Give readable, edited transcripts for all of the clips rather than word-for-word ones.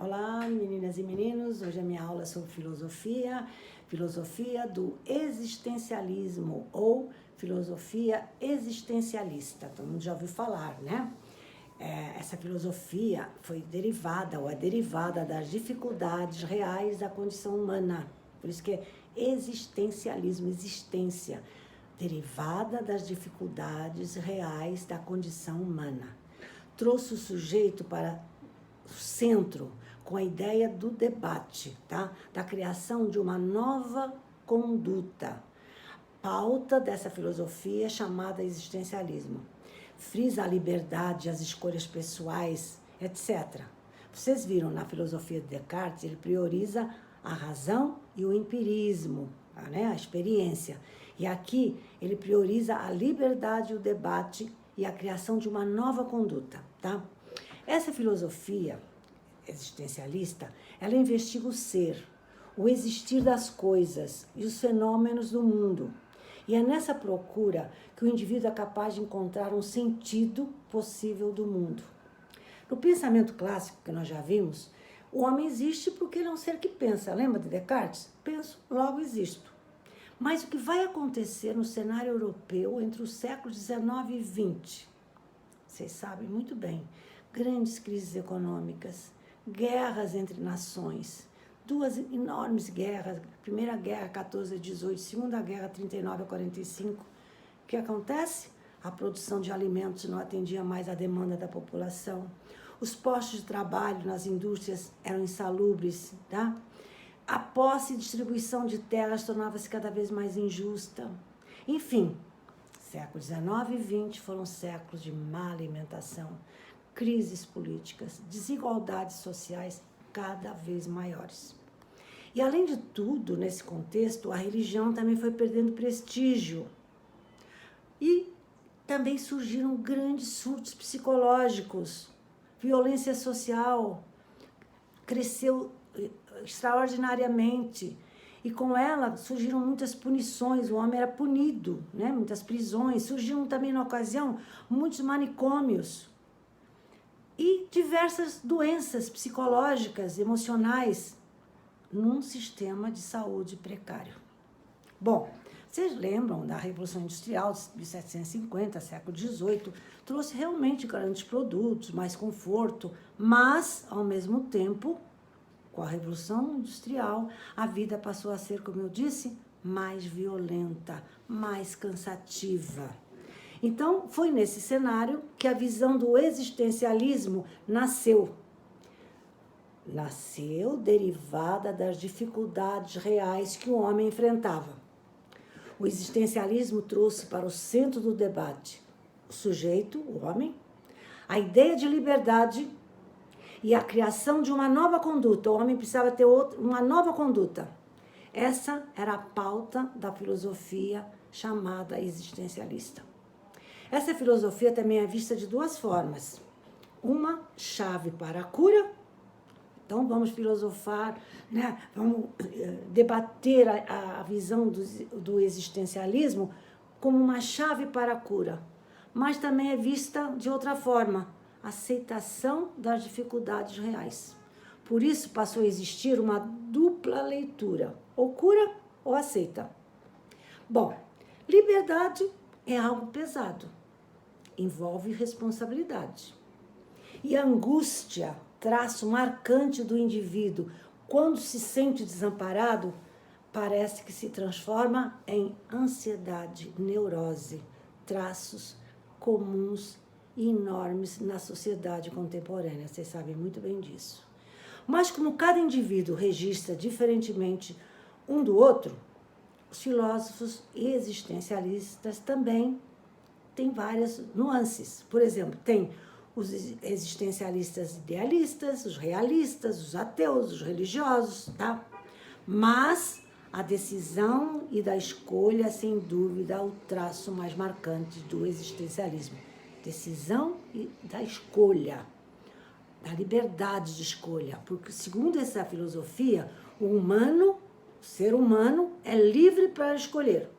Olá, meninas e meninos. Hoje a minha aula é sobre filosofia do existencialismo ou filosofia existencialista. Todo mundo já ouviu falar, né? Essa filosofia foi derivada ou é derivada das dificuldades reais da condição humana. Por isso que é existencialismo, existência, derivada das dificuldades reais da condição humana. Trouxe o sujeito para o centro, com a ideia do debate, tá? Da criação de uma nova conduta. Pauta dessa filosofia chamada existencialismo. Frisa a liberdade, as escolhas pessoais, etc. Vocês viram na filosofia de Descartes, ele prioriza a razão e o empirismo, né? A experiência. E aqui ele prioriza a liberdade, o debate e a criação de uma nova conduta, tá? Essa filosofia existencialista, ela investiga o ser, o existir das coisas e os fenômenos do mundo. E é nessa procura que o indivíduo é capaz de encontrar um sentido possível do mundo. No pensamento clássico que nós já vimos, o homem existe porque ele é um ser que pensa. Lembra de Descartes? Penso, logo existo. Mas o que vai acontecer no cenário europeu entre os séculos XIX e XX? Vocês sabem muito bem. Grandes crises econômicas, guerras entre nações, duas enormes guerras, Primeira Guerra 14 a 18, Segunda Guerra 39 a 45. O que acontece? A produção de alimentos não atendia mais à demanda da população. Os postos de trabalho nas indústrias eram insalubres, tá? A posse e distribuição de terras tornava-se cada vez mais injusta. Enfim, séculos XIX e XX foram séculos de má alimentação, crises políticas, desigualdades sociais cada vez maiores. E além de tudo, nesse contexto, a religião também foi perdendo prestígio. E também surgiram grandes surtos psicológicos, violência social cresceu extraordinariamente. E com ela surgiram muitas punições, o homem era punido, né? Muitas prisões, surgiram também na ocasião muitos manicômios e diversas doenças psicológicas, emocionais, num sistema de saúde precário. Bom, vocês lembram da Revolução Industrial de 1750, século XVIII, trouxe realmente grandes produtos, mais conforto, mas, ao mesmo tempo, com a Revolução Industrial, a vida passou a ser, como eu disse, mais violenta, mais cansativa. Então, foi nesse cenário que a visão do existencialismo nasceu. Nasceu derivada das dificuldades reais que o homem enfrentava. O existencialismo trouxe para o centro do debate o sujeito, o homem, a ideia de liberdade e a criação de uma nova conduta. O homem precisava ter uma nova conduta. Essa era a pauta da filosofia chamada existencialista. Essa filosofia também é vista de duas formas. Uma chave para a cura. Então, vamos filosofar, né? Vamos debater a visão do existencialismo como uma chave para a cura. Mas também é vista de outra forma, aceitação das dificuldades reais. Por isso, passou a existir uma dupla leitura, ou cura ou aceita. Bom, liberdade é algo pesado, envolve responsabilidade. E a angústia, traço marcante do indivíduo, quando se sente desamparado, parece que se transforma em ansiedade, neurose, traços comuns e enormes na sociedade contemporânea. Vocês sabem muito bem disso. Mas como cada indivíduo registra diferentemente um do outro, os filósofos existencialistas também têm várias nuances. Por exemplo, tem os existencialistas idealistas, os realistas, os ateus, os religiosos, tá? Mas a decisão e da escolha, sem dúvida, é o traço mais marcante do existencialismo. Decisão e da escolha, da liberdade de escolha. Porque, segundo essa filosofia, o ser humano, é livre para escolher.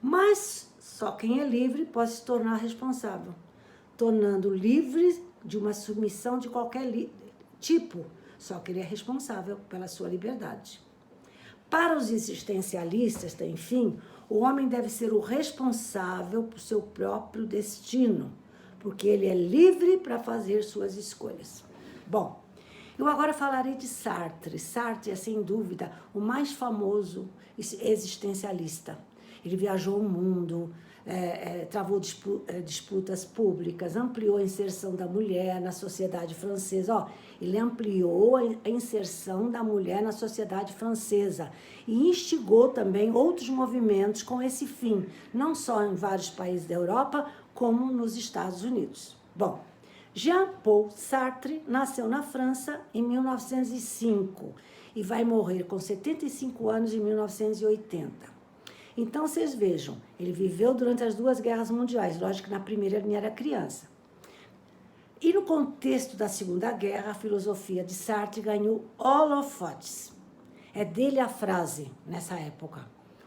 Mas só quem é livre pode se tornar responsável, tornando livre de uma submissão de qualquer tipo, só que ele é responsável pela sua liberdade. Para os existencialistas, enfim, o homem deve ser o responsável por seu próprio destino, porque ele é livre para fazer suas escolhas. Bom, eu agora falarei de Sartre. Sartre é, sem dúvida, o mais famoso existencialista. Ele viajou o mundo, travou disputas públicas, ampliou a inserção da mulher na sociedade francesa. Ele ampliou a inserção da mulher na sociedade francesa e instigou também outros movimentos com esse fim, não só em vários países da Europa, como nos Estados Unidos. Bom, Jean-Paul Sartre nasceu na França em 1905 e vai morrer com 75 anos em 1980. Então, vocês vejam, ele viveu durante as 2 guerras mundiais, lógico que na primeira ele era criança. E no contexto da Segunda Guerra, a filosofia de Sartre ganhou holofotes. É dele a frase, nessa época: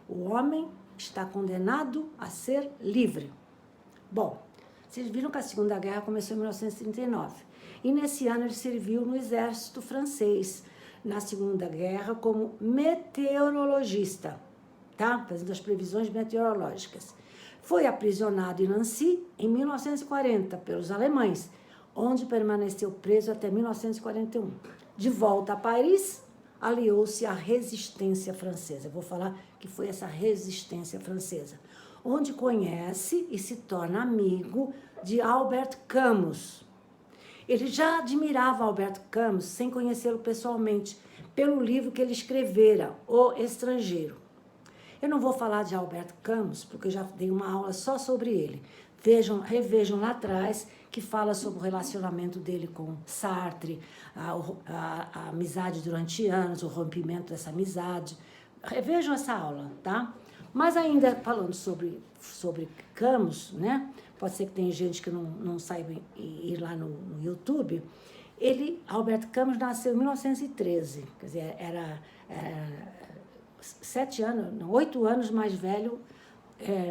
o homem está condenado a ser livre. Bom, vocês viram que a Segunda Guerra começou em 1939. E nesse ano ele serviu no exército francês, na Segunda Guerra, como meteorologista, tá? Fazendo as previsões meteorológicas. Foi aprisionado em Nancy em 1940 pelos alemães, onde permaneceu preso até 1941. De volta a Paris, aliou-se à resistência francesa. Eu vou falar que foi essa resistência francesa, onde conhece e se torna amigo de Albert Camus. Ele já admirava Albert Camus, sem conhecê-lo pessoalmente, pelo livro que ele escrevera, O Estrangeiro. Eu não vou falar de Albert Camus, porque eu já dei uma aula só sobre ele. Revejam lá atrás, que fala sobre o relacionamento dele com Sartre, a amizade durante anos, o rompimento dessa amizade. Revejam essa aula, tá? Mas ainda falando sobre Camus, né? Pode ser que tenha gente que não saiba ir lá no YouTube. Albert Camus nasceu em 1913, quer dizer, era 8 anos mais velho,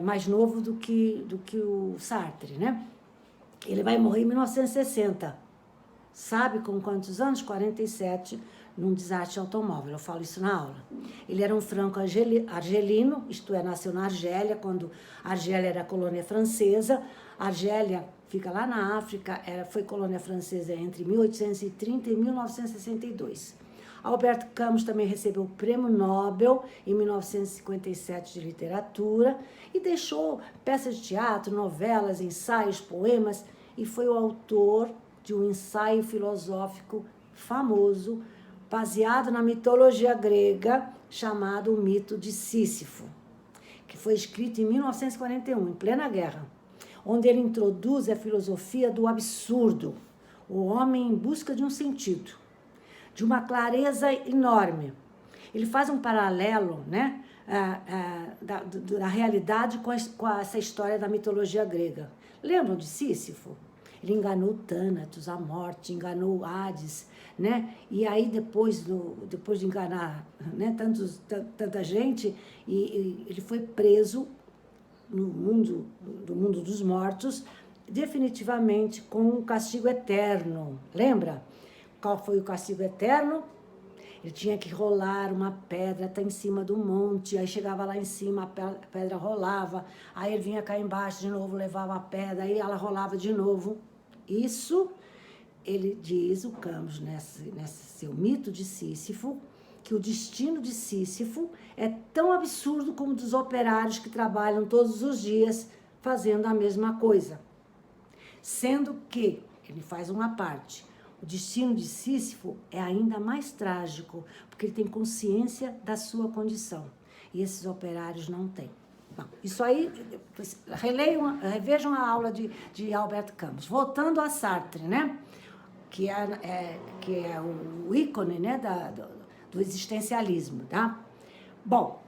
mais novo do que o Sartre, né? Ele vai morrer em 1960. Sabe com quantos anos? 47, num desastre automóvel. Eu falo isso na aula. Ele era um franco-argelino, isto é, nasceu na Argélia, quando a Argélia era colônia francesa. A Argélia fica lá na África, foi colônia francesa entre 1830 e 1962. Albert Camus também recebeu o Prêmio Nobel em 1957 de literatura e deixou peças de teatro, novelas, ensaios, poemas, e foi o autor de um ensaio filosófico famoso, baseado na mitologia grega, chamado O Mito de Sísifo, que foi escrito em 1941, em plena guerra, onde ele introduz a filosofia do absurdo, o homem em busca de um sentido, de uma clareza enorme. Ele faz um paralelo, né, da realidade com essa história da mitologia grega. Lembram de Sísifo? Ele enganou Tânatos, a morte, enganou Hades, né? E aí depois de enganar, né, tanta gente, ele foi preso do mundo dos mortos, definitivamente com um castigo eterno. Lembra? Qual foi o castigo eterno? Ele tinha que rolar uma pedra até em cima do monte, aí chegava lá em cima, a pedra rolava, aí ele vinha cá embaixo de novo, levava a pedra, aí ela rolava de novo. Isso, ele diz, o Camus, nesse seu mito de Sísifo, que o destino de Sísifo é tão absurdo como dos operários que trabalham todos os dias fazendo a mesma coisa. Sendo que, ele faz uma parte, o destino de Sísifo é ainda mais trágico, porque ele tem consciência da sua condição. E esses operários não têm. Bom, isso aí, revejam a aula de Albert Camus. Voltando a Sartre, né? Que é o ícone, né, do existencialismo, tá? Bom,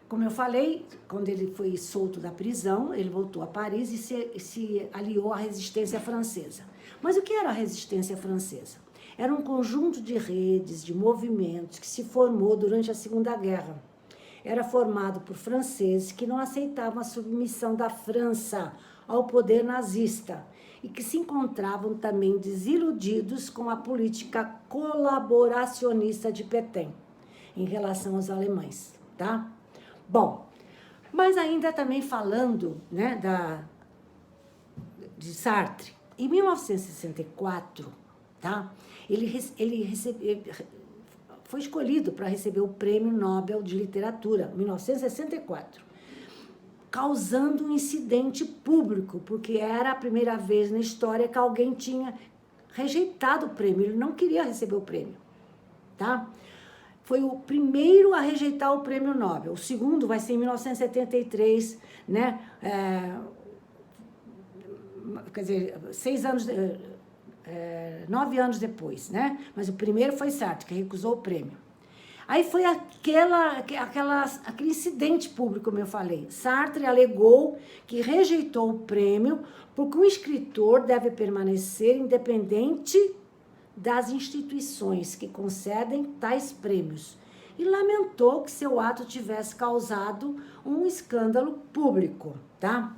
como eu falei, quando ele foi solto da prisão, ele voltou a Paris e se aliou à resistência francesa. Mas o que era a resistência francesa? Era um conjunto de redes, de movimentos que se formou durante a Segunda Guerra. Era formado por franceses que não aceitavam a submissão da França ao poder nazista e que se encontravam também desiludidos com a política colaboracionista de Pétain em relação aos alemães, tá? Bom, mas ainda também falando, né, de Sartre, em 1964, tá? Foi escolhido para receber o Prêmio Nobel de Literatura, 1964, causando um incidente público, porque era a primeira vez na história que alguém tinha rejeitado o prêmio, ele não queria receber o prêmio, tá? Foi o primeiro a rejeitar o Prêmio Nobel, o segundo vai ser em 1973, né? Quer dizer, 9 anos depois, né? Mas o primeiro foi Sartre, que recusou o prêmio. Aí foi aquele incidente público, como eu falei. Sartre alegou que rejeitou o prêmio porque o escritor deve permanecer independente das instituições que concedem tais prêmios e lamentou que seu ato tivesse causado um escândalo público, tá?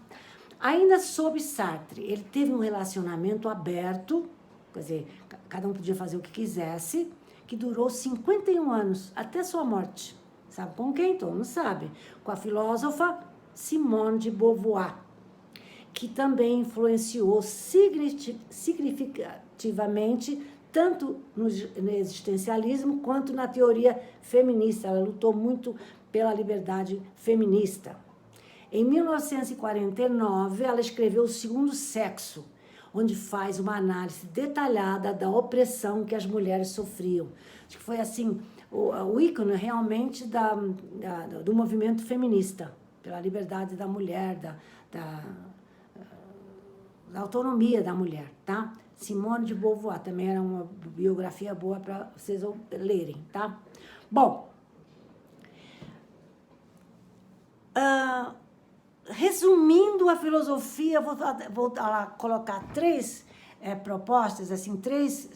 Ainda sobre Sartre, ele teve um relacionamento aberto, quer dizer, cada um podia fazer o que quisesse, que durou 51 anos, até sua morte. Sabe com quem? Todo mundo sabe. Com a filósofa Simone de Beauvoir, que também influenciou significativamente tanto no existencialismo quanto na teoria feminista. Ela lutou muito pela liberdade feminista. Em 1949, ela escreveu O Segundo Sexo, onde faz uma análise detalhada da opressão que as mulheres sofriam. Acho que foi assim, o ícone realmente do movimento feminista, pela liberdade da mulher, da autonomia da mulher, tá? Simone de Beauvoir também era uma biografia boa para vocês lerem, tá? Bom, resumindo a filosofia, vou colocar 3 propostas, assim, 3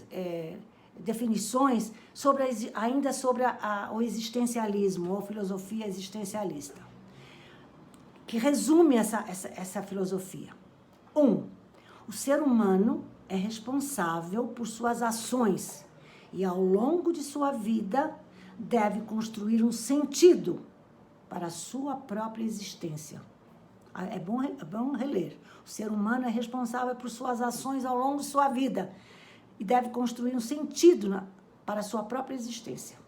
definições ainda sobre o existencialismo, ou filosofia existencialista, que resume essa filosofia. 1. O ser humano é responsável por suas ações e, ao longo de sua vida, deve construir um sentido para a sua própria existência. É bom reler. O ser humano é responsável por suas ações ao longo de sua vida e deve construir um sentido para a sua própria existência.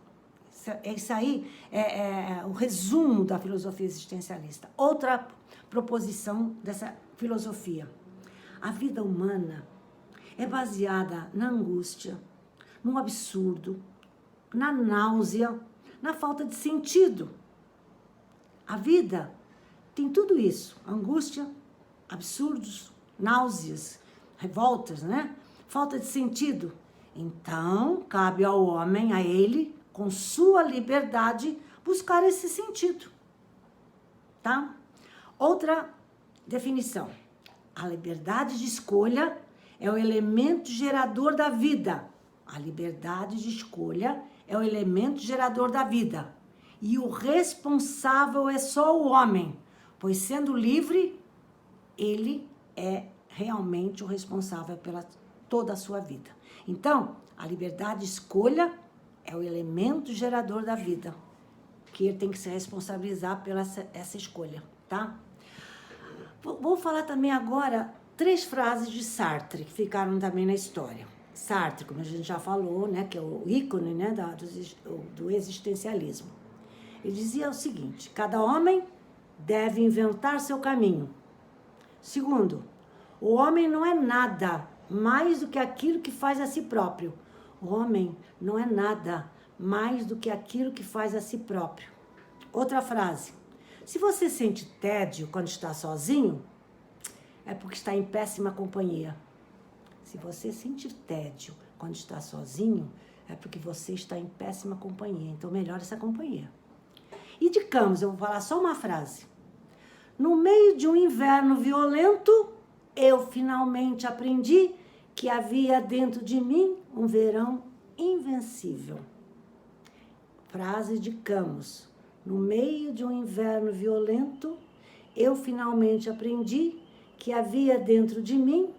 Isso aí é o resumo da filosofia existencialista. Outra proposição dessa filosofia. A vida humana é baseada na angústia, no absurdo, na náusea, na falta de sentido. A vida tem tudo isso, angústia, absurdos, náuseas, revoltas, né? Falta de sentido. Então, cabe ao homem, a ele, com sua liberdade, buscar esse sentido, tá? Outra definição. A liberdade de escolha é o elemento gerador da vida. A liberdade de escolha é o elemento gerador da vida. E o responsável é só o homem, pois sendo livre, ele é realmente o responsável pela toda a sua vida. Então, a liberdade de escolha é o elemento gerador da vida, que ele tem que se responsabilizar pela essa escolha, tá? Vou falar também agora 3 frases de Sartre, que ficaram também na história. Sartre, como a gente já falou, né, que é o ícone, né, do existencialismo. Ele dizia o seguinte: cada homem deve inventar seu caminho. Segundo, o homem não é nada mais do que aquilo que faz a si próprio. O homem não é nada mais do que aquilo que faz a si próprio. Outra frase. Se você sente tédio quando está sozinho, é porque está em péssima companhia. Se você sente tédio quando está sozinho, é porque você está em péssima companhia. Então, melhore essa companhia. E de Camus, eu vou falar só uma frase. No meio de um inverno violento, eu finalmente aprendi que havia dentro de mim um verão invencível. Frase de Camus. No meio de um inverno violento, eu finalmente aprendi que havia dentro de mim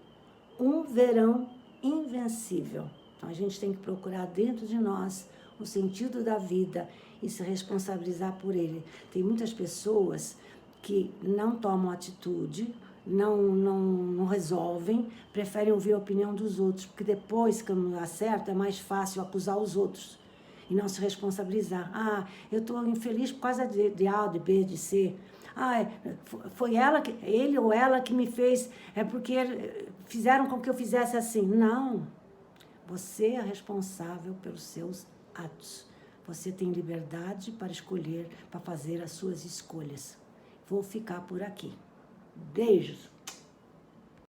um verão invencível. Então a gente tem que procurar dentro de nós o sentido da vida e se responsabilizar por ele. Tem muitas pessoas que não tomam atitude, não resolvem, preferem ouvir a opinião dos outros, porque depois que não dá certo é mais fácil acusar os outros e não se responsabilizar. Ah, eu estou infeliz por causa de A, de B, de C. Ah, foi ele ou ela que me fez, é porque fizeram com que eu fizesse assim. Não, você é responsável pelos seus atos. Você tem liberdade para escolher, para fazer as suas escolhas. Vou ficar por aqui. Beijos.